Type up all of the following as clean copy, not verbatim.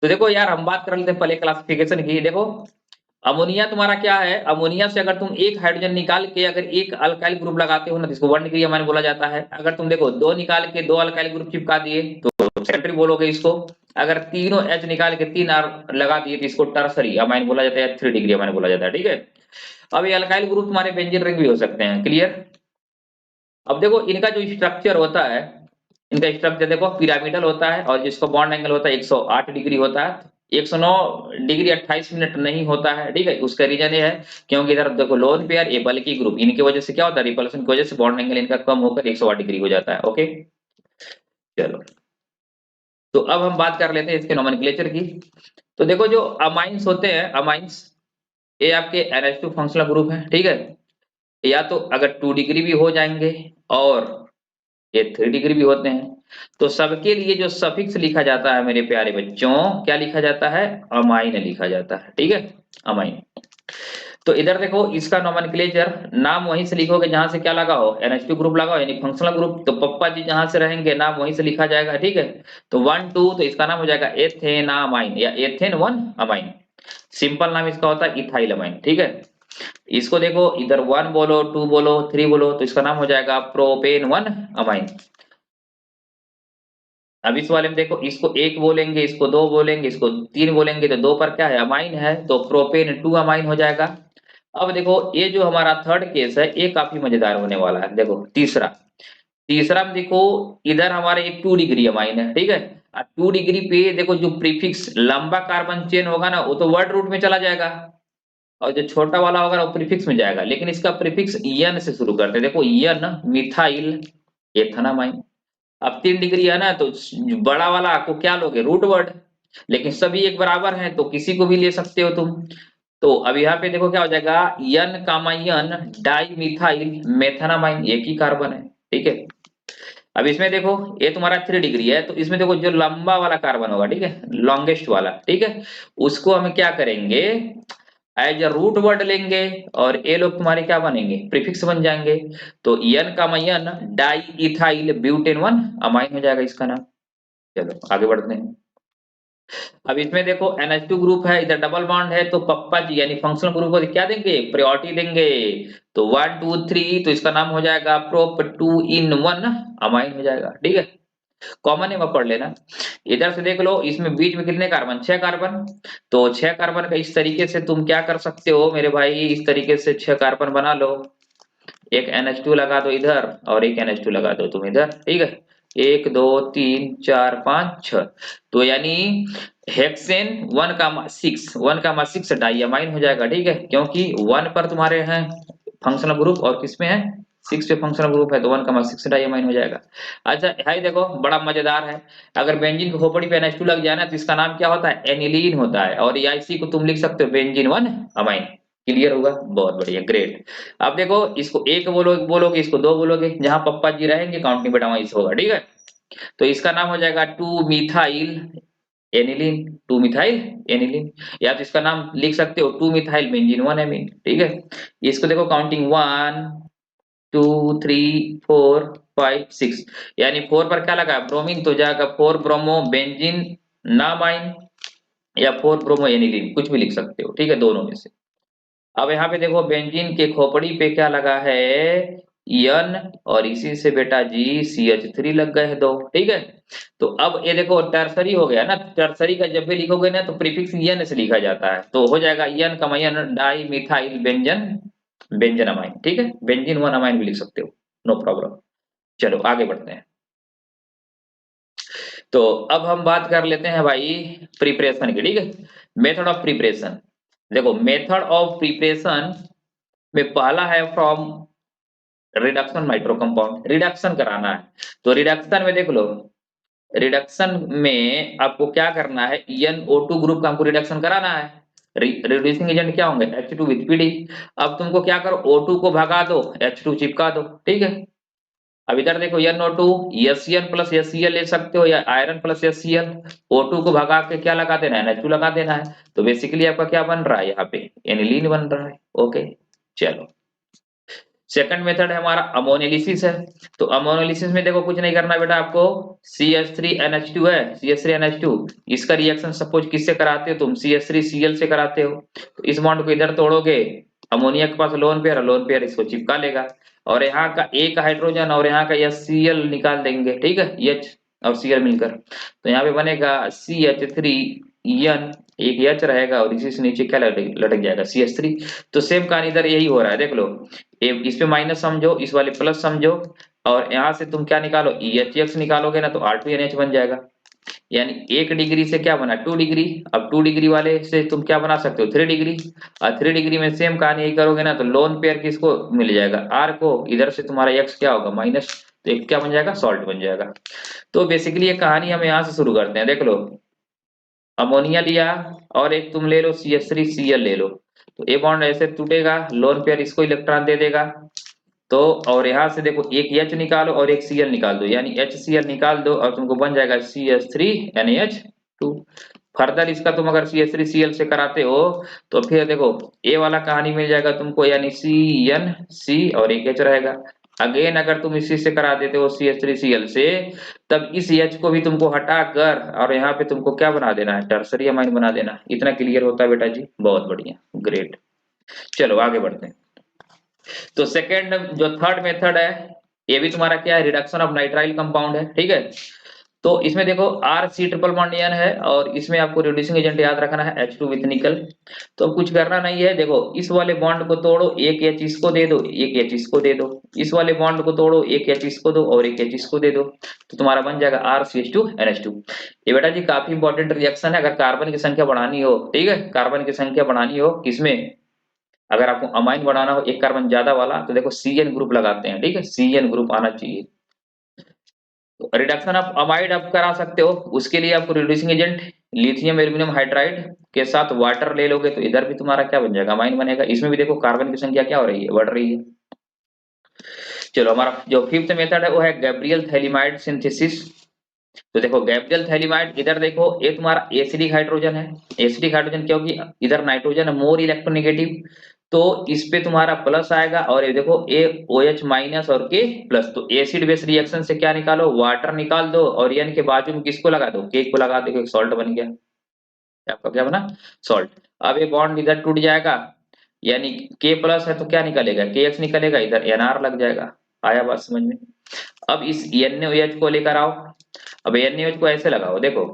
तो देखो यार, हम बात कर लेते हैं पहले क्लासिफिकेशन की। देखो अमोनिया तुम्हारा क्या है, अमोनिया से अगर तुम एक हाइड्रोजन निकाल के अगर एक अल्काइल ग्रुप लगाते हो ना, तो इसको 1 डिग्री अमाइन बोला जाता है। अगर तुम देखो दो निकाल के दो अल्काइल ग्रुप चिपका दिए तो सेकेंडरी बोलोगे इसको। अगर तीनों H निकाल के 3 R लगा दिए तो इसको टर्सरी अमाइन बोला जाता है, 3 डिग्री अमाइन बोला जाता है। ठीक है, अब ये अल्काइल ग्रुप तुम्हारे बेंजीन रिंग भी हो सकते हैं। क्लियर। अब देखो इनका जो स्ट्रक्चर होता है, इनका स्ट्रक्चर देखो पिरामिडल होता है, और जिसका बॉन्ड एंगल होता है 108 डिग्री होता है। 109 डिग्री 28 मिनट नहीं होता है। ठीक है, उसका रीजन ये है क्योंकि इधर देखो लोन पेयर ये बल्कि ग्रुप, इनकी वजह से क्या होता है, रिपल्सन की वजह से बॉन्ड एंगल इनका कम होकर 108 डिग्री हो जाता है। ओके चलो, तो अब हम बात कर लेते हैं इसके नोमेनक्लेचर की। तो देखो जो अमाइंस होते हैं, अमाइंस ये आपके NH2 फंक्शनल ग्रुप है। ठीक है, या तो अगर 2 डिग्री भी हो जाएंगे और ये 3 डिग्री भी होते हैं। तो सबके लिए जो सफिक्स लिखा जाता है मेरे प्यारे बच्चों, क्या लिखा जाता है, अमाइन लिखा जाता है। ठीक है, अमाइन। तो इधर देखो इसका नोमेनक्लेचर, नाम वहीं से लिखोगे जहां से क्या लगा हो, NH2 ग्रुप लगा हो यानी फंक्शनल ग्रुप, तो पप्पा जी जहां से रहेंगे नाम वहीं से लिखा जाएगा। ठीक है, तो 1 2 तो इसका नाम हो जाएगा एथेनामाइन या एथेन 1 अमाइन। सिंपल नाम इसका होता है इथाइल अमाइन। ठीक है, इसको देखो इधर 1 बोलो 2 बोलो 3 बोलो तो इसका नाम हो जाएगा प्रोपेन 1 अमाइन। अब इस वाले में देखो, इसको 1 बोलेंगे, इसको 2 बोलेंगे, इसको 3 बोलेंगे, तो 2 पर क्या है, अमाइन है, तो प्रोपेन 2 अमाइन हो जाएगा। अब देखो ये जो हमारा थर्ड केस है ये काफी मजेदार होने वाला है। देखो तीसरा, तीसरा में देखो इधर हमारे एक 2 डिग्री अमाइन है। ठीक है, 2 डिग्री पे देखो जो प्रीफिक्स लंबा कार्बन चेन होगा ना वो तो वर्ड रूट में चला जाएगा, और जो छोटा वाला होगा ना वो प्रीफिक्स में जाएगा, लेकिन इसका प्रीफिक्स यन से शुरू करते हैं। देखो यन मिथाइल एथेनामाइन। अब 3 डिग्री है ना, तो बड़ा वाला आपको क्या लोगे, रूट वर्ड, लेकिन सभी एक बराबर हैं तो किसी को भी ले सकते हो तुम। तो अब यहाँ पे देखो क्या हो जाएगा, यन कामायन डाई मिथाइल मेथेनामाइन, एक ही कार्बन है। ठीक है, अब इसमें देखो ये तुम्हारा 3 डिग्री है, तो इसमें देखो जो लंबा वाला कार्बन होगा, ठीक है, लॉन्गेस्ट वाला, ठीक है, उसको हम क्या करेंगे, एज अ रूट वर्ड लेंगे, और ये लोग तुम्हारे क्या बनेंगे, प्रीफिक्स बन जाएंगे। तो यन का Mayan di ethyl butane 1 amine हो जाएगा इसका नाम। चलो आगे बढ़ते हैं। अब इसमें देखो NH2 ग्रुप है, इधर डबल बॉन्ड है, तो पप्पा जी यानी फंक्शनल ग्रुप को क्या देंगे, प्रायोरिटी देंगे। तो 1 2 3 तो इसका नाम हो जाएगा प्रोप 2 इन 1 अमाइन हो जाएगा। ठीक है, कॉमन है वो पढ़ लेना। इधर से देख लो, इसमें बीच में कितने कार्बन, 6 कार्बन। तो 6 कार्बन का इस तरीके से तुम क्या कर सकते हो मेरे भाई, इस तरीके से 6 कार्बन बना लो। एक NH2 लगा दो इधर और एक NH2 लगा दो तुम इधर। ठीक है, 1 2 3 4 5 6, तो यानी हेक्सेन 1,6 डाइअमाइन हो जाएगा। ठीक है, क्योंकि 1 पर तुम्हारे हैं फंक्शनल ग्रुप और किसमें है, 6 पे फंक्शनल ग्रुप है, तो 1,6 डाइअमाइन हो जाएगा। अच्छा है, देखो बड़ा मजेदार है, अगर बेंजीन की खोपड़ी पे NH2 लग जाए ना तो इसका नाम क्या होता है, एनिलीन होता है, और इसी को तुम लिख सकते हो बेंजीन 1 अमाइन। क्लियर होगा, बहुत बढ़िया, ग्रेट। अब देखो इसको 1 बोलोगे, इसको 2 बोलोगे, जहां पप्पा जी रहेंगे काउंटिंग बेटा वहीं से होगा। ठीक है, तो इसका नाम हो जाएगा 2 मिथाइल एनिलीन, 2 मिथाइल एनिलीन, या तो इसका नाम लिख सकते हो 2 मिथाइल बेंजीन 1 एमीन। ठीक है, इसको देखो काउंटिंग 1 2 3 4 5 6, यानी 4 पर क्या लगा, ब्रोमीन, तो जाएगा 4 ब्रोमो बेंजीन नामाइन, या 4 ब्रोमो एनिलीन, कुछ भी लिख सकते हो। ठीक है, दोनों में से। अब यहाँ पे देखो बेंजीन के खोपड़ी पे क्या लगा है, यन, और इसी से बेटा जी CH3 लग गए हैं 2। ठीक है, तो अब ये देखो टर्सरी हो गया ना, टर्सरी का जब भी लिखोगे ना तो प्रीफिक्स यन से लिखा जाता है, तो हो जाएगा यन का मयन डाई मिथाइल बेंजन बेंजन अमाइन। ठीक है, बेंजीन 1 अमाइन भी लिख सकते हो, नो प्रॉब्लम। चलो आगे बढ़ते हैं। तो अब हम बात कर लेते हैं भाई प्रिपरेशन की। ठीक है, मेथड ऑफ प्रिपरेशन। देखो मेथड ऑफ प्रिपरेशन में पहला है from reduction nitro compound, reduction कराना है। तो रिडक्शन में देख लो, रिडक्शन में आपको क्या करना है, NO2 ग्रुप का हमको रिडक्शन कराना है। रिड्यूसिंग एजेंट क्या होंगे, H2 विद PD। अब तुमको क्या करो, O2 को भगा दो, H2 चिपका दो। ठीक है, अब इधर देखो NO2 SCN प्लस HCl ले सकते हो, या आयरन प्लस HCl। O2 को भगा के क्या लगा देना है, NH2 लगा देना है। तो बेसिकली आपका क्या बन रहा है, यहाँ पे एनिलीन बन रहा है। ओके चलो, सेकंड मेथड है हमारा अमोनियलिसिस है। तो अमोनियलिसिस में देखो कुछ नहीं करना बेटा, आपको CH3NH2 है, CH3NH2, इसका रिएक्शन सपोज किससे कराते हो तुम, CH3Cl से कराते हो। तो इस बॉन्ड को इधर तोड़ोगे, अमोनिया के पास लोन पेयर, लोन पेयर इसको चिपका लेगा, और यहाँ का एक हाइड्रोजन और यहाँ का HCl निकाल देंगे, ठीक है, H और Cl मिलकर। तो यहाँ पे बनेगा CH3N, एक H रहेगा और इसी से नीचे क्या लटक जाएगा, CH3। तो सेम कहानी इधर यही हो रहा है, देख लो, इस पे माइनस समझो, इस वाले प्लस समझो, और यहाँ से तुम क्या निकालो, EHX निकालोगे ना तो R2NH बन जाएगा। यानी 1 डिग्री से क्या बना, 2 डिग्री। अब 2 डिग्री वाले से तुम क्या बना सकते हो, 3 डिग्री। और 3 डिग्री में सेम कहानी यही करोगे ना तो लोन पेयर किसको मिल जाएगा, R को, इधर से तुम्हारा X क्या होगा, माइनस, तो एक क्या बन जाएगा, सॉल्ट बन जाएगा। तो बेसिकली ये कहानी हम यहाँ से शुरू करते हैं, देख लो, अमोनिया लिया और एक तुम ले लो CH3Cl ले लो, तो ए बॉन्ड ऐसे टूटेगा, लोन पेयर इसको इलेक्ट्रॉन दे देगा। तो और यहाँ से देखो एक H निकालो और एक Cl निकाल दो, यानी HCl निकाल दो और तुमको बन जाएगा CH3NH2। फर्दर इसका तुम अगर CH3Cl से कराते हो तो फिर देखो ए वाला कहानी मिल जाएगा तुमको, यानी CnC और एक H रहेगा। अगेन अगर तुम इसी से करा देते हो CH3Cl से, तब इस H को भी तुमको हटाकर और यहाँ पे तुमको क्या बना देना है, टर्सरी अमाइन बना देना। इतना क्लियर होता है बेटा जी, बहुत बढ़िया, ग्रेट। चलो आगे बढ़ते हैं। तो सेकंड जो थर्ड मेथड है, ये भी तुम्हारा क्या है, रिडक्शन ऑफ नाइट्राइल कंपाउंड है, ठीक है। तो इसमें देखो RC ट्रिपल बॉन्ड N है और इसमें आपको रिड्यूसिंग एजेंट याद रखना है H2 विथ निकल। तो कुछ करना नहीं है, देखो इस वाले बॉन्ड को तोड़ो, एक H इसको दे दो, एक H इसको दे दो, इस वाले बॉन्ड को तोड़ो, एक H इसको दो और एक H इसको दे दो, तो तुम्हारा बन जाएगा RCH2NH2। ये बेटा जी काफी इंपॉर्टेंट रिएक्शन है, अगर कार्बन की संख्या बढ़ानी हो, ठीक है, कार्बन की संख्या बढ़ानी हो किसमें, अगर आपको अमाइन बढ़ाना हो एक कार्बन ज्यादा वाला, तो देखो CN ग्रुप लगाते हैं, ठीक है, CN ग्रुप आना चाहिए। तो रिडक्शन ऑफ अमाइड आप करा सकते हो, उसके लिए आपको reducing agent lithium aluminium hydride के साथ वाटर ले लोगे, तो इधर भी तुम्हारा क्या बन जाएगा, अमाइन बनेगा। इसमें भी देखो कार्बन की संख्या क्या हो रही है, बढ़ रही है। चलो हमारा जो फिफ्थ मेथड है वो है गैब्रियल थैलिमाइड सिंथेसिस। तो देखो गैब्रियल थैलिमाइड, इधर देखो ये तुम्हारा एसिडिक हाइड्रोजन है, एसिडिक हाइड्रोजन क्योंकि इधर नाइट्रोजन है मोर इलेक्ट्रोनेगेटिव, तो इस पे तुम्हारा प्लस आएगा, और ये देखो OH माइनस और K प्लस, तो एसिड बेस रिएक्शन से क्या निकालो, वाटर निकाल दो, और N के बाजू में किसको लगा दो, K को लगा दो, सॉल्ट बन गया, आपका क्या बना, सॉल्ट। अब ये बॉन्ड इधर टूट जाएगा, यानी K प्लस है तो क्या निकलेगा, KX निकलेगा, इधर NR लग जाएगा। आया बात समझ में। अब इस NaOH को लेकर आओ, अब NaOH को ऐसे लगाओ, देखो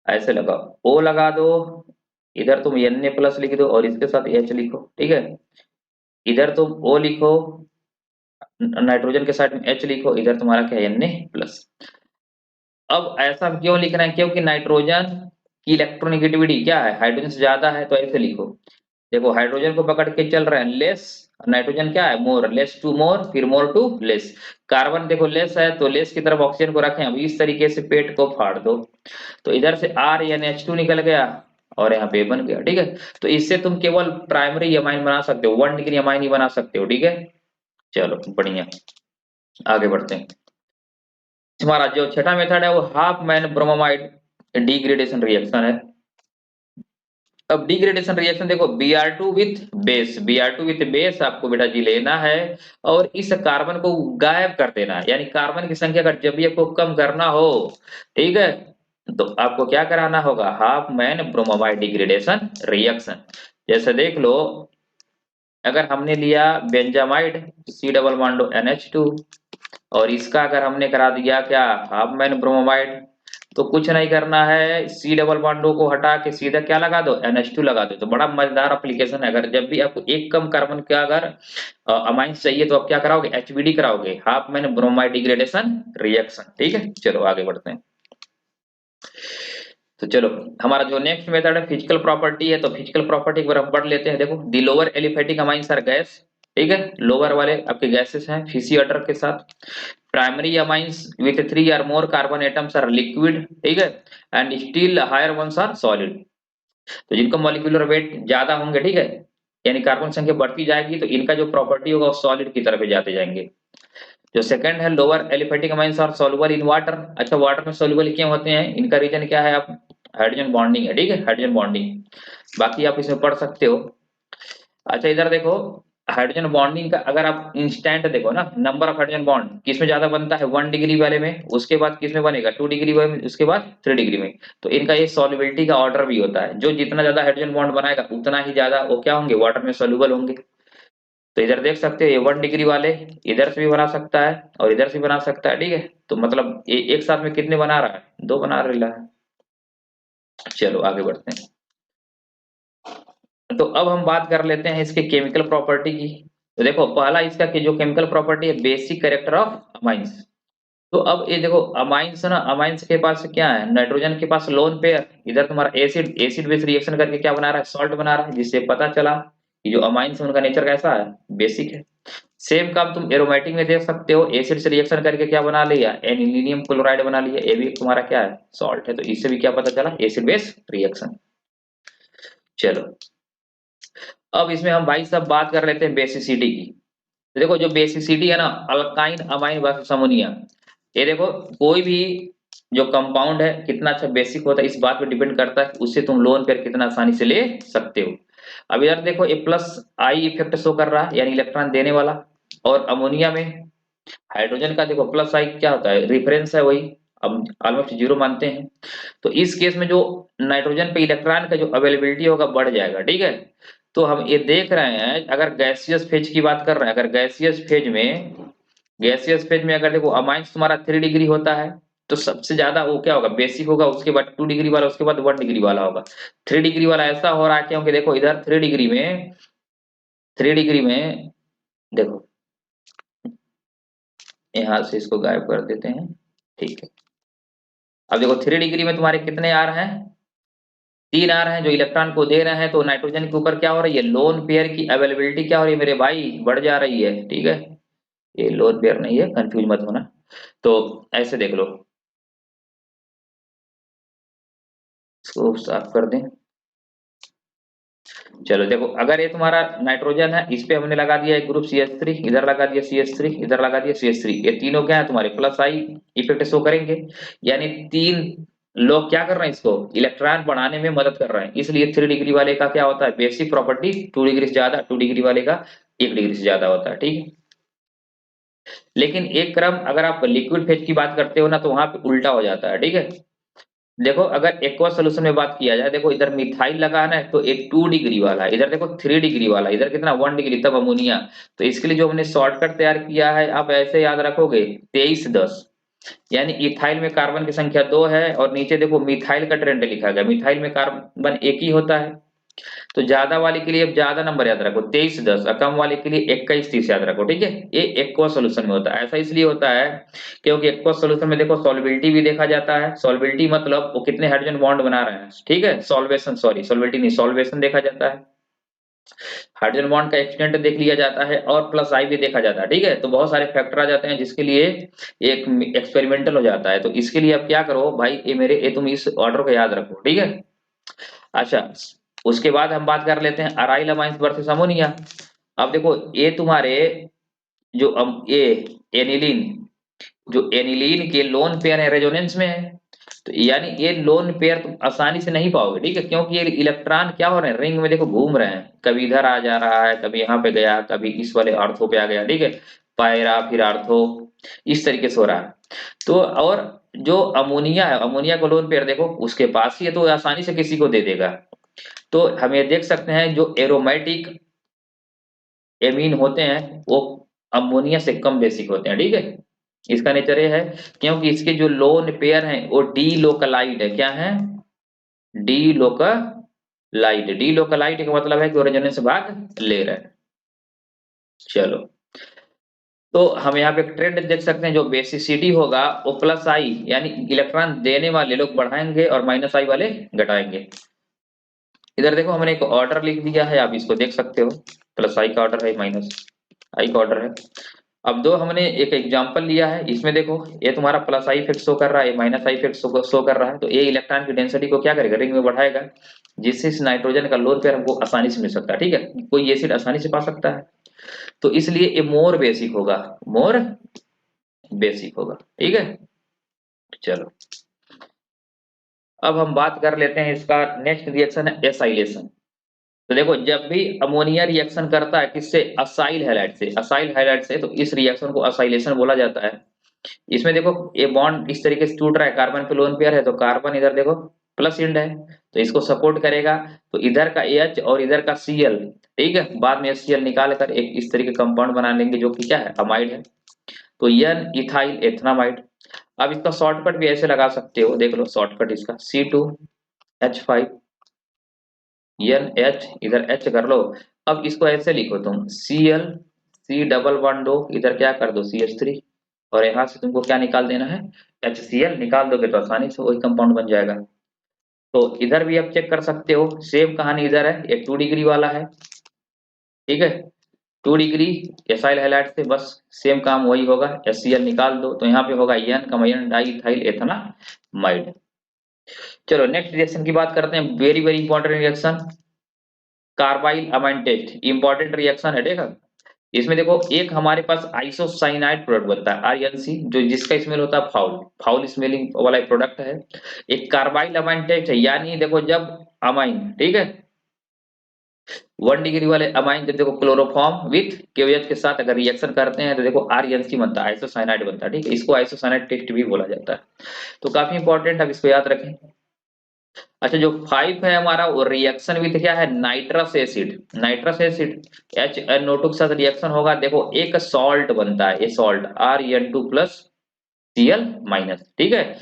ऐसे लगाओ, O लगा दो, इधर तुम Na प्लस लिख दो और इसके साथ H लिखो, ठीक है, इधर तुम O लिखो, नाइट्रोजन के साथ में H लिखो, इधर तुम्हारा क्या है, Na प्लस। अब ऐसा क्यों लिखना है, क्योंकि नाइट्रोजन की इलेक्ट्रोनेगेटिविटी क्या है, हाइड्रोजन से ज्यादा है, तो ऐसे लिखो। देखो हाइड्रोजन को पकड़ के चल रहे हैं लेस, नाइट्रोजन क्या है, मोर, लेस टू मोर, फिर मोर टू लेस। कार्बन देखो लेस है तो लेस की तरफ ऑक्सीजन को रखें, अब इस तरीके से पेट को फाड़ दो, तो इधर से R यानी H2 निकल गया और यहाँ पे बन गया, ठीक है। तो इससे तुम केवल प्राइमरी अमाइन बना सकते हो, 1 डिग्री अमाइन ही बना सकते हो, ठीक है। चलो बढ़िया, आगे बढ़ते हैं। हमारा जो छठा मेथड है वो half man bromide degradation reaction है। अब डिग्रेडेशन रिएक्शन देखो, Br2 with base, Br2 with base आपको बेटा जी लेना है, और इस कार्बन को गायब कर देना है, यानी कार्बन की संख्या अगर जब भी आपको कम करना हो, ठीक है, तो आपको क्या कराना होगा, half man bromide degradation reaction. जैसे देख लो, अगर हमने लिया benzamide, C double bond NH2, और इसका अगर हमने करा दिया क्या, हाफ मैन ब्रोमाइड, तो कुछ नहीं करना है, C डबल बॉन्डो को हटा के सीधा क्या लगा दो, NH2 लगा दो। तो बड़ा मजेदार एप्लीकेशन है, अगर जब भी आपको एक कम कार्बन का अगर अमाइंस चाहिए तो आप क्या कराओगे, HBD कराओगे, half man bromide degradation reaction, ठीक है। चलो आगे बढ़ते हैं। तो चलो हमारा जो नेक्स्ट मेथड है फिजिकल प्रॉपर्टी है, तो फिजिकल प्रॉपर्टी एक बार हम पढ़ लेते हैं। देखो the lower aliphatic amines are gas, ठीक है, लोअर वाले आपके गैसेस हैं फिशी ऑर्डर के साथ। Primary amines with 3 or more carbon atoms are liquid, ठीक है, and still higher ones are solid. तो जिनको मॉलिक्यूलर वेट ज्यादा होंगे, ठीक है, यानी कार्बन संख्या बढ़ती जाएगी, तो इनका जो प्रॉपर्टी होगा वो सॉलिड की तरफ जाते जाएंगे। जो सेकंड है lower aliphatic amines are soluble in water. अच्छा वाटर में सॉल्युबल क्यों होते हैं, इनका रीजन क्या है, आप हाइड्रोजन बॉन्डिंग है, ठीक है, हाइड्रोजन बॉन्डिंग, बाकी आप इसमें पढ़ सकते हो। अच्छा इधर देखो, हाइड्रोजन बॉन्डिंग का अगर आप इंस्टेंट देखो ना, नंबर ऑफ हाइड्रोजन बॉन्ड किसमें ज्यादा बनता है 1 डिग्री वाले में, उसके बाद किसमें बनेगा 2 डिग्री वाले में, उसके बाद 3 डिग्री में। तो इनका ये सॉल्युबिलिटी का ऑर्डर भी होता है, जो जितना ज्यादा हाइड्रोजन बॉन्ड बनाएगा उतना ही ज्यादा वो क्या होंगे, वाटर में सोल्यूबल होंगे। तो इधर देख सकते हो ये 1 डिग्री वाले इधर से भी बना सकता है और इधर से भी बना सकता है, ठीक है। तो मतलब ये एक साथ में कितने बना रहा है, 2 बना रहा है। चलो आगे बढ़ते हैं। तो अब हम बात कर लेते हैं इसके केमिकल प्रॉपर्टी की। तो देखो पहला इसका कि जो केमिकल प्रॉपर्टी है, बेसिक कैरेक्टर ऑफ अमाइंस। तो अब ये देखो अमाइंस ना, अमाइंस के पास क्या है, नाइट्रोजन के पास लोन पेयर, इधर तुम्हारा एसिड, एसिड बेस रिएक्शन करके क्या बना रहा है, सॉल्ट बना रहा है, जिससे पता चला कि जो अमाइंस है उनका नेचर कैसा है, बेसिक है। सेम काम तुम एरोमेटिक में देख सकते हो, एसिड से रिएक्शन करके क्या बना लिया, एनिलीनियम क्लोराइड बना लिया, ये भी तुम्हारा क्या है, सॉल्ट है। तो इससे भी क्या पता चला, एसिड बेस रिएक्शन। चलो अब इसमें हम भाई सब बात कर लेते हैं बेसिसिटी की। तो देखो जो बेसिसिटी है ना, अल्काइन अमाइन वर्सेस अमोनिया, ये देखो कोई भी जो कंपाउंड है कितना अच्छा बेसिक होता है इस बात पे डिपेंड करता है कि उससे तुम लोन पेयर कितना आसानी से ले सकते हो। अब यार देखो ये प्लस आई इफेक्ट शो कर रहा है, यानी इलेक्ट्रॉन देने वाला। और अमोनिया में हाइड्रोजन का देखो प्लस आई क्या होता है, रिफरेंस है वही, अब ऑलमोस्ट जीरो मानते हैं। तो इस केस में जो नाइट्रोजन पे इलेक्ट्रॉन का जो अवेलेबिलिटी होगा बढ़ जाएगा, ठीक है। तो हम ये देख रहे हैं, अगर गैसियस फेज की बात कर रहे हैं, अगर गैसियस फेज में अगर देखो अमाइंस तुम्हारा 3 डिग्री होता है, तो सबसे ज्यादा वो क्या होगा, बेसिक होगा, उसके बाद 2 डिग्री वाला, उसके बाद 1 डिग्री वाला होगा। 3 डिग्री वाला ऐसा हो रहा है क्योंकि देखो इधर 3 डिग्री में देखो, यहाँ से इसको गायब कर देते हैं, ठीक है। अब देखो 3 डिग्री में तुम्हारे कितने आ रहे हैं, 3 आ रहे हैं जो इलेक्ट्रॉन को दे रहे हैं। तो नाइट्रोजन के ऊपर क्या हो रही है, लोन पेयर की अवेलेबिलिटी क्या हो रही है मेरे भाई, बढ़ जा रही है, ठीक है। ये लोन पेयर नहीं है, कंफ्यूज मत होना। तो ऐसे देख लो, इसको साफ कर दें। चलो देखो अगर ये तुम्हारा नाइट्रोजन है, इस पे हमने लगा दिया एक ग्रुप CH3, इधर लगा दिया CH3, इधर लगा दिया CH3, ये तीनों क्या है तुम्हारे प्लस आई इफेक्ट शो करेंगे। यानी 3 लोग क्या कर रहे हैं, इसको इलेक्ट्रॉन बढ़ाने में मदद कर रहे हैं। इसलिए 3 डिग्री वाले का क्या होता है, बेसिक प्रॉपर्टी 2 डिग्री से ज्यादा, 2 डिग्री वाले का 1 डिग्री से ज्यादा होता है, ठीक है। लेकिन एक क्रम अगर आप लिक्विड फेज की बात करते हो ना, तो वहां पे उल्टा हो जाता है, ठीक है। देखो अगर एक्वा सोल्यूशन में बात किया जाए, देखो इधर मिथाइल लगा है ना, तो एक 2 डिग्री वाला है, इधर देखो 3 डिग्री वाला, इधर कितना 1 डिग्री, तब अमोनिया। तो इसके लिए जो हमने शॉर्टकट तैयार किया है, आप ऐसे याद रखोगे 2310। यानी इथाइल में कार्बन की संख्या 2 है, और नीचे देखो मिथाइल का ट्रेंड लिखा गया, मिथाइल में कार्बन एक ही होता है। तो ज्यादा वाले के लिए अब ज्यादा नंबर याद रखो 2310, और कम वाले के लिए 2130 याद रखो, ठीक है। ये एक्वा सोल्यूशन में होता है, ऐसा इसलिए होता है क्योंकि एक्वा सोल्यूशन में देखो सॉल्युबिलिटी भी देखा जाता है। सॉल्युबिलिटी मतलब वो कितने हाइड्रोजन बॉन्ड बना रहे हैं, ठीक है। सॉल्वेशन, सॉरी सॉल्युबिलिटी नहीं, सॉल्वेशन देखा जाता है। हाइड्रोजन बॉन्ड का एक्सटेंट देख लिया जाता है, और प्लस आई भी देखा जाता है, ठीक है। तो बहुत सारे फैक्टर आ जाते हैं जिसके लिए एक एक्सपेरिमेंटल हो जाता है। तो इसके लिए अब क्या करो भाई, ये तुम इस ऑर्डर को याद रखो, ठीक है। अच्छा, उसके बाद हम बात कर लेते हैं अराइल अमाइंस वर्सेस अमोनिया। अब देखो ये तुम्हारे जो ये एनिलीन, जो एनिलीन के लोन पेयर है रेजोनेंस में है। तो यानी ये लोन पेयर तुम आसानी से नहीं पाओगे, ठीक है, क्योंकि ये इलेक्ट्रॉन क्या हो रहे हैं, रिंग में देखो घूम रहे हैं, कभी इधर आ जा रहा है, कभी यहाँ पे गया, कभी इस वाले आर्थो पे आ गया, ठीक है, पायरा फिर आर्थो, इस तरीके से हो रहा है। तो और जो अमोनिया है, अमोनिया को लोन पेयर देखो उसके पास ही है, तो आसानी से किसी को दे देगा। तो हम ये देख सकते हैं जो एरोमेटिक एमीन होते हैं वो अमोनिया से कम बेसिक होते हैं, ठीक है। इसका नेचर ये है क्योंकि इसके जो लोन पेयर हैं वो डी लोकलाइट है, क्या है, डी लोकलाइट। डी लोकलाइट का मतलब है कि वो रेजोनेंस भाग ले रहा है। चलो, तो हम यहाँ पे एक ट्रेंड देख सकते हैं, जो बेसिसिटी होगा वो प्लस आई, यानी इलेक्ट्रॉन देने वाले लोग बढ़ाएंगे और माइनस आई वाले घटाएंगे। इधर देखो हमने एक ऑर्डर लिख दिया है, आप इसको देख सकते हो, प्लस आई का ऑर्डर है, माइनस आई का ऑर्डर है। अब दो हमने एक एग्जांपल लिया है, इसमें देखो ये तुम्हारा प्लस आई इफेक्ट शो कर रहा है, माइनस आई इफेक्ट शो कर रहा है। तो ये इलेक्ट्रॉन की डेंसिटी को क्या करेगा, रिंग में बढ़ाएगा, जिससे इस नाइट्रोजन का लोन पेयर हमको आसानी से मिल सकता है, ठीक है, कोई एसिड आसानी से पा सकता है। तो इसलिए ये मोर बेसिक होगा, मोर बेसिक होगा, ठीक है। चलो अब हम बात कर लेते हैं, इसका नेक्स्ट रिएक्शन है एसाइलेशन। तो देखो जब भी अमोनिया रिएक्शन करता है किससे, असाइल हैलाइड से, असाइल हैलाइड से, तो इस रिएक्शन को असाइलेशन बोला जाता है। इसमें देखो ये बॉन्ड इस तरीके से टूट रहा है, कार्बन पे लोन पेयर है तो कार्बन इधर देखो प्लस एंड है तो इसको सपोर्ट करेगा, तो इधर का एच और इधर का सीएल, ठीक है, बाद में सीएल निकाल कर एक इस तरीके कंपाउंड बना लेंगे जो कि क्या है, अमाइड है, तो एन इथाइल एथनामाइड। अब इसका शॉर्टकट भी ऐसे लगा सकते हो, देख लो शॉर्टकट इसका C2H5 एन एच, इधर एच कर लो। अब इसको ऐसे लिखो तुम Cl C डबल बॉन्ड दो, इधर क्या कर दो CH3, और यहाँ से तुमको क्या निकाल देना है, HCl निकाल दोगे तो आसानी से वही कंपाउंड बन जाएगा। तो इधर भी आप चेक कर सकते हो, सेम कहानी इधर है, ये 2 डिग्री वाला है, ठीक है, 2 डिग्री एसाइल हैलाइड से, बस सेम काम वही होगा, HCl निकाल दो तो यहाँ पे होगा एन का एन डाइथाइल एथनामाइड। चलो नेक्स्ट रिएक्शन की बात करते हैं, very very important reaction, carbylamine test, important reaction है, देखा। इसमें देखो एक हमारे पास आइसोसाइनाइड प्रोडक्ट बनता है आरएनसी, जो जिसका स्मेल होता है फाउल, फाउल स्मेलिंग वाला प्रोडक्ट है। एक कार्बाइल अमाइन टेस्ट है, यानी देखो जब अमाइन, ठीक है, 1 डिग्री वाले अमाइन जब देखो क्लोरोफॉर्म विथ केओएच के साथ अगर रिएक्शन करते हैं तो देखो आरएनसी बनता है, आइसोसाइनाइड बनता है, ठीक है, इसको आइसोसाइनाइड टेस्ट भी बोला जाता है। तो काफी इंपॉर्टेंट, अब इसको याद रखें। अच्छा जो 5 है हमारा, वो रिएक्शन विथ क्या है, nitrous acid, nitrous acid HNO2 के साथ रिएक्शन होगा, देखो एक सॉल्ट बनता है, ये salt RN2 plus Cl minus, ठीक है,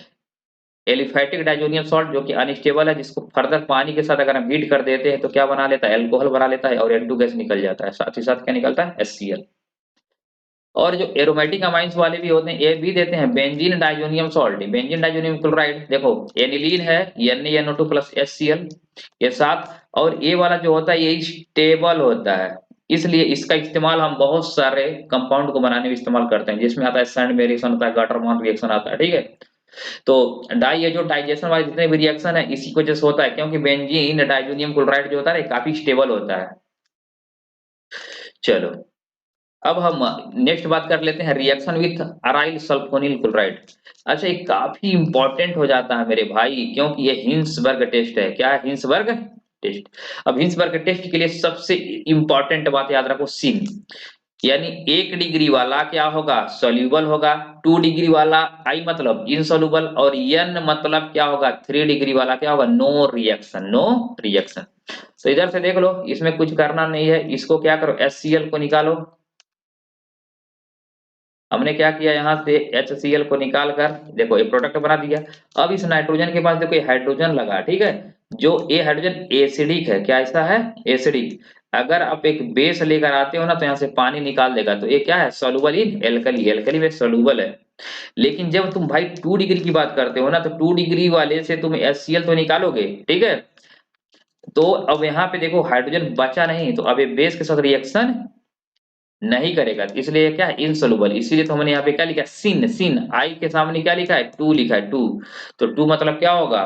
एलिफेटिक डाइजोनियम सॉल्ट जो कि अनस्टेबल है, जिसको फर्दर पानी के साथ अगर हम हीट कर देते हैं तो क्या बना लेता है, एल्कोहल बना लेता है, और N2 गैस निकल जाता है, साथ ही साथ क्या निकलता है, HCl। और जो एरोमेटिक अमाइंस वाले भी होते हैं, ये भी देते हैं benzene diazonium salt, benzene diazonium chloride, देखो एनिलीन है NaNO2 प्लस HCl ये साथ, और ये वाला जो होता है ये स्टेबल होता है, इसलिए इसका इस्तेमाल हम बहुत सारे कंपाउंड को बनाने में इस्तेमाल करते हैं, जिसमें आता है सैंड रिएक्शन होता है, गाटरमान रिएक्शन आता है, ठीक है। तो डाई ये जो डाइजेशन वाले जितने भी रिएक्शन है इसी की वजह से होता है, क्योंकि बेंजीन डाइजोनियम क्लोराइड जो होता है काफी स्टेबल होता है। चलो अब हम नेक्स्ट बात कर लेते हैं, reaction with aryl sulphonyl chloride. अच्छा ये काफी इंपॉर्टेंट हो जाता है मेरे भाई, क्योंकि ये हिंसबर्ग टेस्ट है, क्या है, हिंसबर्ग टेस्ट। अब हिंसबर्ग टेस्ट के लिए सबसे इंपॉर्टेंट बात याद रखो, सिन, यानी 1 डिग्री वाला क्या होगा, सोल्यूबल होगा, 2 डिग्री वाला आई मतलब इनसोल्यूबल, और एन मतलब क्या होगा, 3 डिग्री वाला क्या होगा, नो रिएक्शन, नो रिएक्शन। तो इधर से देख लो, इसमें कुछ करना नहीं है, इसको क्या करो, HCl को निकालो, हमने क्या किया, यहाँ से HCl को निकाल कर देखो ये प्रोडक्ट बना दिया। अब इस नाइट्रोजन के पास देखो ये हाइड्रोजन लगा, ठीक है, जो ये हाइड्रोजन एसिडिक है, क्या ऐसा है, एसिडिक। अगर आप एक बेस लेकर आते हो ना तो यहाँ से पानी निकाल देगा, तो ये क्या है, सोलुबल इन एल्कली, एल्कली में सोलुबल है। लेकिन जब तुम भाई 2 डिग्री की बात करते हो ना, तो 2 डिग्री वाले से तुम HCl तो निकालोगे, ठीक है, तो अब यहाँ पे देखो हाइड्रोजन बचा नहीं, तो अब ये बेस के साथ रिएक्शन नहीं करेगा, इसलिए क्या है, इनसोल्युबल, इसीलिए तो हमने यहाँ पे क्या लिखा, सिन, सिन आई के सामने क्या लिखा है, 2 लिखा है, 2, तो 2 मतलब क्या होगा,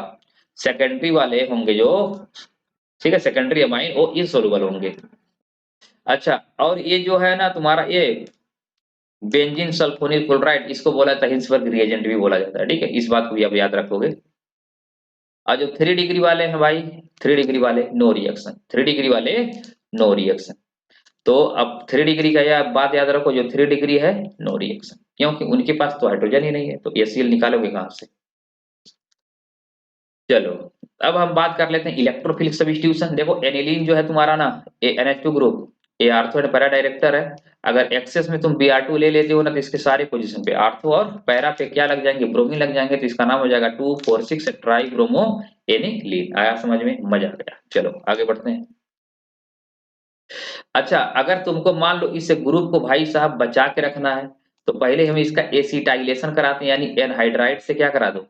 सेकेंडरी वाले होंगे जो, ठीक है, सेकेंडरी अमाइन वो इनसोल्युबल होंगे। अच्छा और ये जो है ना तुम्हारा ये बेंजीन सल्फोनिल क्लोराइड, इसको बोला जाता है हिंसबर्ग रिएजेंट भी बोला जाता है, ठीक है, इस बात को भी आप याद रखोगे। और जो 3 डिग्री वाले हैं भाई, 3 डिग्री वाले नो रिएक्शन, 3 डिग्री वाले नो रिएक्शन। तो अब 3 डिग्री का यह बात याद रखो, जो 3 डिग्री है नो रिएक्शन, क्योंकि उनके पास तो हाइड्रोजन ही नहीं है, तो HCl निकालोगे कहां से। चलो अब हम बात कर लेते हैं इलेक्ट्रोफिलिक सब्स्टिट्यूशन। देखो एनिलीन जो है तुम्हारा ना, ये NH2 ग्रुप, ये आर्थो एंड पैरा डायरेक्टर है। अगर एक्सेस में तुम Br2 ले लेते हो ना, तो इसके सारे पोजीशन पे आर्थो और पैरा पे क्या लग जाएंगे, ब्रोमीन लग जाएंगे, तो इसका नाम हो जाएगा 2,4,6 ट्राई ब्रोमो एनिलीन। आया समझ में, मजा आ गया। चलो आगे बढ़ते हैं। अच्छा अगर तुमको मान लो इस ग्रुप को भाई साहब बचा के रखना है, तो पहले हम इसका एसिटाइलेशन कराते हैं, यानी एनहाइड्राइड से क्या करा दो,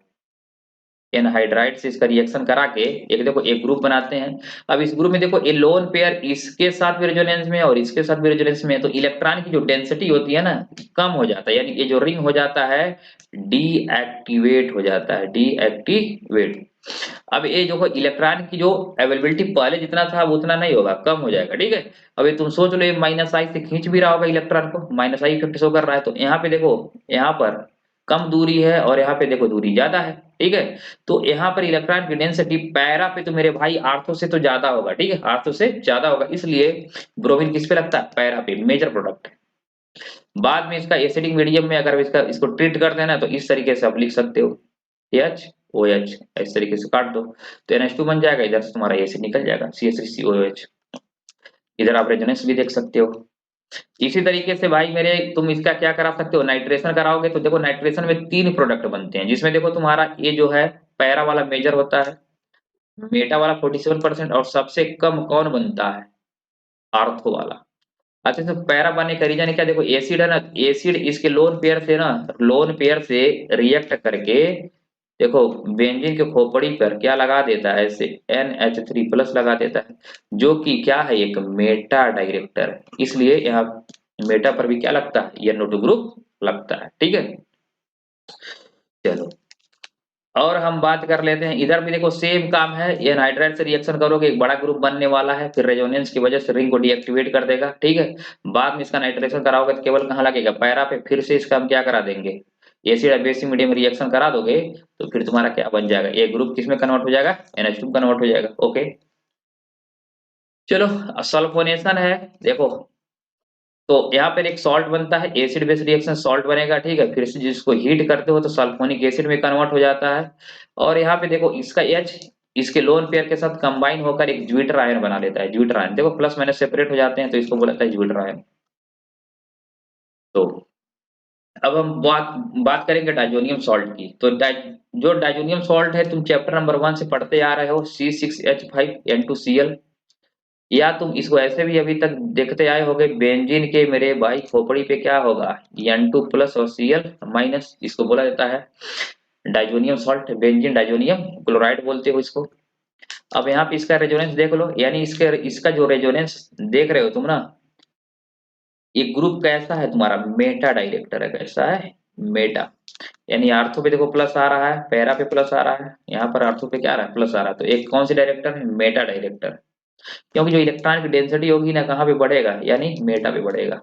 एनहाइड्राइड से इसका रिएक्शन करा के एक देखो एक ग्रुप बनाते हैं। अब इस ग्रुप में देखो ये लोन पेयर इसके साथ भी रेजोनेंस में है और इसके साथ भी रेजोनेंस में है, तो इलेक्ट्रॉन की जो डेंसिटी होती है ना कम हो जाता है, यानी ये जो रिंग हो जाता है डीएक्टिवेट हो जाता है, डीएक्टिवेट। अब ये जो इलेक्ट्रॉन की जो अवेलेबिलिटी पहले जितना था वो उतना नहीं होगा, कम हो जाएगा, ठीक है। अब ये तुम सोच लो, ये माइनस आई से खींच भी रहा होगा इलेक्ट्रॉन को, माइनस आई इफेक्ट शो कर रहा है, तो यहाँ पे देखो यहाँ पर कम दूरी है और यहाँ पे देखो दूरी ज्यादा है, ठीक है। तो यहाँ पर इलेक्ट्रॉन की डेंसिटी पैरा पे तो मेरे भाई आर्थो से तो ज्यादा होगा, ठीक है, आर्थो से ज्यादा होगा, इसलिए ब्रोमीन किस पे लगता है, पैरा पे, मेजर प्रोडक्ट। बाद में इसका एसिडिक मीडियम में अगर इसको ट्रीट करते हैं ना, तो इस तरीके से आप लिख सकते हो एच ओ एच, इस तरीके से काट दो तो NH2 बन जाएगा, इधर से तुम्हारा एसिड निकल जाएगा CH3COOH। इधर आप रेजोनेंस भी देख सकते हो। इसी तरीके से भाई मेरे तुम इसका क्या करा सकते हो, नाइट्रेशन कराओगे तो देखो नाइट्रेशन में 3 प्रोडक्ट बनते हैं, जिसमें देखो तुम्हारा ये जो है पैरा वाला मेजर होता है, मेटा वाला 47% और सबसे कम कौन बनता है, आर्थो वाला। अच्छा तो पैरा बनने का रीजन क्या, देखो एसिड है ना, एसिड इसके लोन पेयर से ना, लोन पेयर से रिएक्ट करके देखो बेंजीन के खोपड़ी पर क्या लगा देता है, ऐसे NH3+ लगा देता है, जो कि क्या है, एक मेटा डायरेक्टर है, इसलिए यहाँ मेटा पर भी क्या लगता है, ये NO2 ग्रुप लगता है, ठीक है। चलो और हम बात कर लेते हैं, इधर भी देखो सेम काम है, ये नाइट्राइड से रिएक्शन करोगे एक बड़ा ग्रुप बनने वाला है, फिर रेजोनेंस की वजह से रिंग को डीएक्टिवेट कर देगा, ठीक है। बाद में इसका नाइट्रेशन कराओगे तो केवल कहाँ लगेगा, पैरा पे, फिर से इसका हम क्या करा देंगे, एसिड बेसिक मीडियम रिएक्शन करा दोगे तो फिर तुम्हारा क्या बन जाएगा, ये ग्रुप किसमें कन्वर्ट हो जाएगा, NH2 कन्वर्ट हो जाएगा, ओके। चलो सल्फोनेशन है, देखो तो यहाँ पर एक सॉल्ट बनता है, एसिड बेस रिएक्शन सॉल्ट बनेगा, ठीक है, फिर से जिसको हीट करते हो तो सल्फोनिक एसिड में कन्वर्ट हो जाता है। और यहाँ पे देखो इसका H इसके लोन पेयर के साथ कंबाइन होकर एक ज्विटर आयन बना लेता है, ज्विटर आयन देखो प्लस माइनस सेपरेट हो जाते हैं तो इसको बोला जाता है ज्विटर आयन। तो अब हम बात करेंगे डाइजोनियम सॉल्ट की, तो जो डाइजोनियम सॉल्ट है तुम चैप्टर नंबर 1 से पढ़ते आ रहे हो, C6H5N2Cl, या तुम इसको ऐसे भी अभी तक देखते आए होगे, बेंजीन के मेरे भाई खोपड़ी पे क्या होगा, N2+ और Cl-, इसको बोला जाता है diazonium salt, benzene diazonium chloride बोलते हो इसको। अब यहाँ पे इसका रेजोनेंस देख लो, यानी इसका जो रेजोनेंस देख रहे हो तुम ना, ये ग्रुप कैसा है तुम्हारा, मेटा डायरेक्टर है, कैसा है, मेटा, यानी आर्थो पे देखो प्लस आ रहा है, पैरा पे प्लस आ रहा है, यहाँ पर आर्थो पे क्या आ रहा है, प्लस आ रहा है, तो एक कौन सी डायरेक्टर है, मेटा डायरेक्टर, क्योंकि जो इलेक्ट्रॉन की डेंसिटी होगी ना कहाँ पे बढ़ेगा, यानी मेटा पे बढ़ेगा।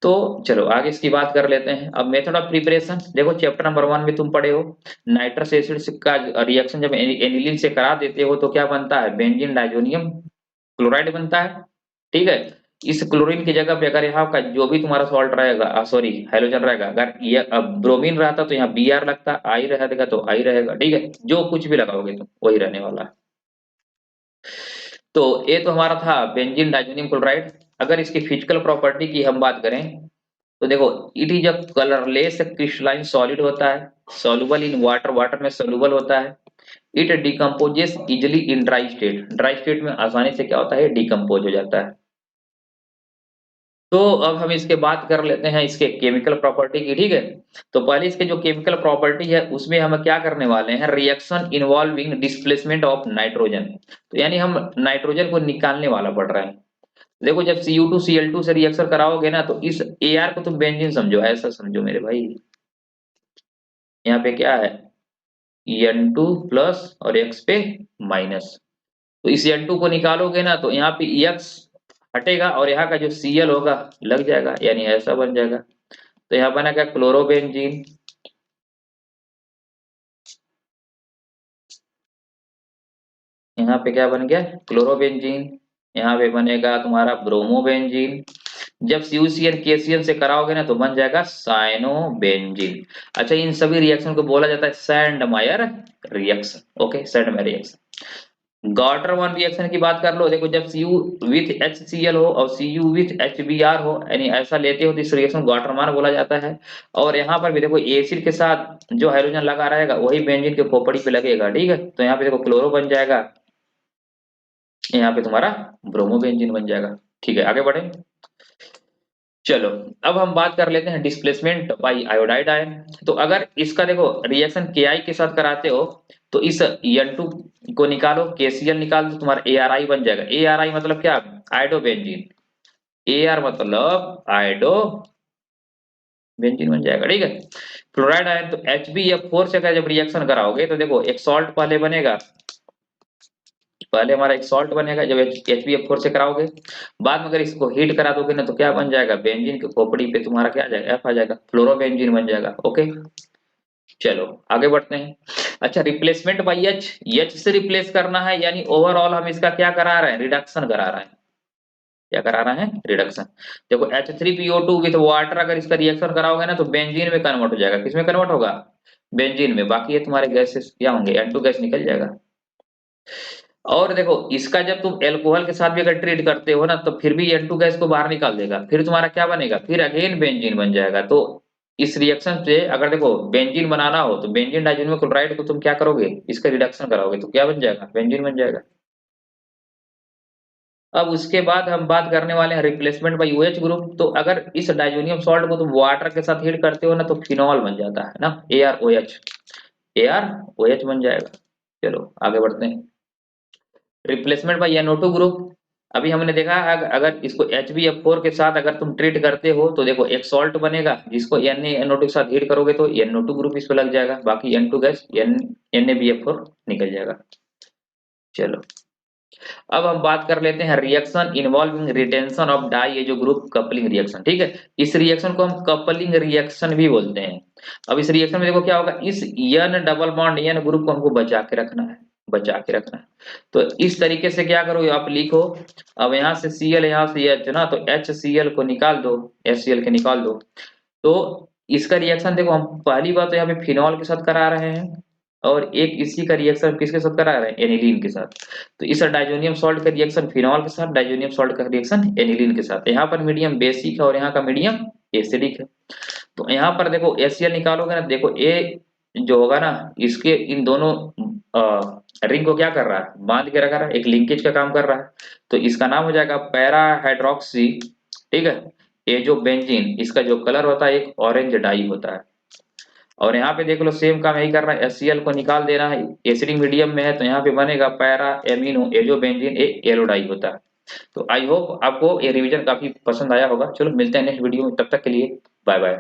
तो चलो आगे इसकी बात कर लेते हैं। अब मेथड ऑफ प्रिपरेशन देखो चैप्टर नंबर 1 में तुम पढ़े हो, नाइट्रस एसिड का रिएक्शन जब एनिलीन से करा देते हो तो क्या बनता है, बेंजीन डाइजोनियम क्लोराइड बनता है, ठीक है। इस क्लोरीन की जगह पे अगर यहाँ का जो भी तुम्हारा सॉल्ट रहेगा, सॉरी हाइड्रोजन रहेगा, अगर ये ब्रोमीन रहता तो यहाँ Br लगता, आई रहेगा तो आई रहेगा, ठीक है, जो कुछ भी लगाओगे तुम वही रहने वाला है। तो ये तो हमारा था बेंजीन डाइजोनियम क्लोराइड। अगर इसकी फिजिकल प्रॉपर्टी की हम बात करें तो देखो it is a colourless crystalline solid होता है, सॉल्युबल इन वाटर, वाटर में सॉल्युबल होता है, it decomposes easily in dry state, dry state में आसानी से क्या होता है, डिकम्पोज हो जाता है। तो अब हम इसके बात कर लेते हैं इसके केमिकल प्रॉपर्टी की, ठीक है। तो पहले इसके जो केमिकल प्रॉपर्टी है उसमें हम क्या करने वाले हैं, reaction involving displacement of nitrogen, तो यानी हम नाइट्रोजन को निकालने वाला पड़ रहा है। देखो जब Cu2Cl2 से रिएक्शन कराओगे ना तो इस Ar को तुम बेंजीन समझो, ऐसा समझो मेरे भाई, यहाँ पे क्या है, N2+ और X पे माइनस, तो इस N2 को निकालोगे ना तो यहाँ पे X हटेगा और यहाँ का जो Cl होगा लग जाएगा, यानी ऐसा बन जाएगा। तो यहाँ बना क्या, क्लोरोबेंजीन, यहाँ पे क्या बन गया, क्लोरोबेंजीन, यहाँ पे बनेगा तुम्हारा ब्रोमोबेंजीन, जब CuCl KCl से कराओगे ना तो बन जाएगा साइनोबेंजीन। अच्छा इन सभी रिएक्शन को बोला जाता है सैंडमायर रिएक्शन, ओके, सैंडमायर रिएक्शन। गॉटर 1 रिएक्शन की बात कर लो, देखो जब Cu विथ HCl हो और Cu विथ HBr हो, यानी ऐसा लेते हो तो इस रिएक्शन को गॉटर 1 बोला जाता है। और यहाँ पर भी देखो एसिड के साथ जो हाइड्रोजन लगा रहेगा वही बेंजीन के खोपड़ी पे लगेगा, ठीक है, तो यहाँ पे देखो क्लोरो बन जाएगा, यहाँ पे तुम्हारा ब्रोमोबेंजीन बन जाएगा, ठीक है, आगे बढ़े। चलो अब हम बात कर लेते हैं डिस्प्लेसमेंट बाय आयोडाइड आयन। तो अगर इसका देखो रिएक्शन Ki के साथ कराते हो तो इस N2 को निकालो, KCl निकाल दो, तुम्हारा ARI बन जाएगा। ARI मतलब क्या, आयोडोबेंजीन, AR मतलब आयोडो बेंजीन बन जाएगा, ठीक है। क्लोराइड आयन तो HbF4 से अगर जब रिएक्शन कराओगे तो देखो एक सॉल्ट पहले बनेगा, पहले हमारा एक सॉल्ट बनेगा जब HbF4 से कराओगे, बाद में अगर इसको हीट करा दोगे ना तो क्या बन जाएगा, बेंजीन की खोपड़ी पे तुम्हारा क्या आ जाएगा, एफ आ जाएगा, फ्लोरोबेंजीन बन जाएगा। ओके, चलो आगे बढ़ते हैं। अच्छा, रिप्लेसमेंट बाई एच, एच से रिप्लेस करना है, यानी ओवरऑल हम इसका क्या करा रहे हैं, रिडक्शन करा रहे हैं। क्या करा रहे हैं, रिडक्शन। देखो H3PO2 विथ वाटर अगर इसका रिएक्शन कराओगे ना तो बेंजीन में कन्वर्ट हो जाएगा, किसमें कन्वर्ट होगा, बेंजीन में। बाकी ये तुम्हारे गैसेस क्या होंगे, N2 गैस निकल जाएगा। और देखो इसका जब तुम एल्कोहल के साथ भी अगर ट्रीट करते हो ना तो फिर भी N2 गैस को बाहर निकाल देगा, फिर तुम्हारा क्या बनेगा, फिर अगेन बेंजीन बन जाएगा। तो इस रिएक्शन से अगर देखो बेंजीन बनाना हो तो बेंजीन डाइजेनियम क्लोराइड को तुम क्या करोगे, इसका रिडक्शन कराओगे तो क्या बन जाएगा, बेंजीन बन जाएगा। अब उसके बाद हम बात करने वाले हैं रिप्लेसमेंट बाय OH ग्रुप। तो अगर इस डाइजोनियम सॉल्ट को तुम वाटर के साथ हीट करते हो ना तो फिनॉल बन जाता है ना, ArOH, ArOH बन जाएगा। चलो आगे बढ़ते हैं। Replacement bye NO2 group. अभी हमने देखा अगर इसको HbF4 के साथ अगर तुम ट्रीट करते हो तो देखो एक सॉल्ट बनेगा जिसको NaNO2 के साथ हीट करोगे तो NO2 ग्रुप इस पे लग जाएगा, बाकी N2 गैस NaBF4 निकल जाएगा। चलो अब हम बात कर लेते हैं reaction involving retention of dye, ये जो ग्रुप कपलिंग रिएक्शन, ठीक है। इस रिएक्शन को हम कपलिंग रिएक्शन भी बोलते हैं। अब इस रिएक्शन में देखो क्या होगा, इस N double bond N group को हमको बचा के रखना है, बचा के रखना है। तो इस तरीके से क्या करो, आप लिखो, अब यहाँ से Cl यहाँ से H ना, तो HCl को निकाल दो, HCl के निकाल दो। तो इसका रिएक्शन देखो हम पहली बात तो यहाँ पे फिनॉल के साथ करा रहे हैं, और एक इसी का रिएक्शन किसके साथ करा रहे हैं, एनिलीन के साथ। तो इस डाइजोनियम सॉल्ट का रिएक्शन फिनॉल के साथ, डाइजोनियम सॉल्ट का रिएक्शन एनिलीन के साथ। यहाँ पर मीडियम बेसिक है और यहाँ का मीडियम एसिडिक है। तो यहाँ पर देखो HCl निकालोगे ना, देखो ए जो होगा ना, इसके इन दोनों रिंग को क्या कर रहा है, बांध के रख रहा है, एक लिंकेज का काम कर रहा है। तो इसका नाम हो जाएगा पैरा हाइड्रोक्सी, ठीक है। ये जो बेंजीन, इसका जो कलर होता है एक ऑरेंज डाई होता है। और यहाँ पे देख लो सेम काम यही करना है, HCl को निकाल देना है, एसिडिक मीडियम में है तो यहाँ पे बनेगा पैरा एमिनो एजो बेंजीन, एक येलो डाई होता है। तो आई होप आपको ये रिवीजन काफी पसंद आया होगा। चलो मिलते हैं नेक्स्ट वीडियो में, तब तक के लिए बाय बाय।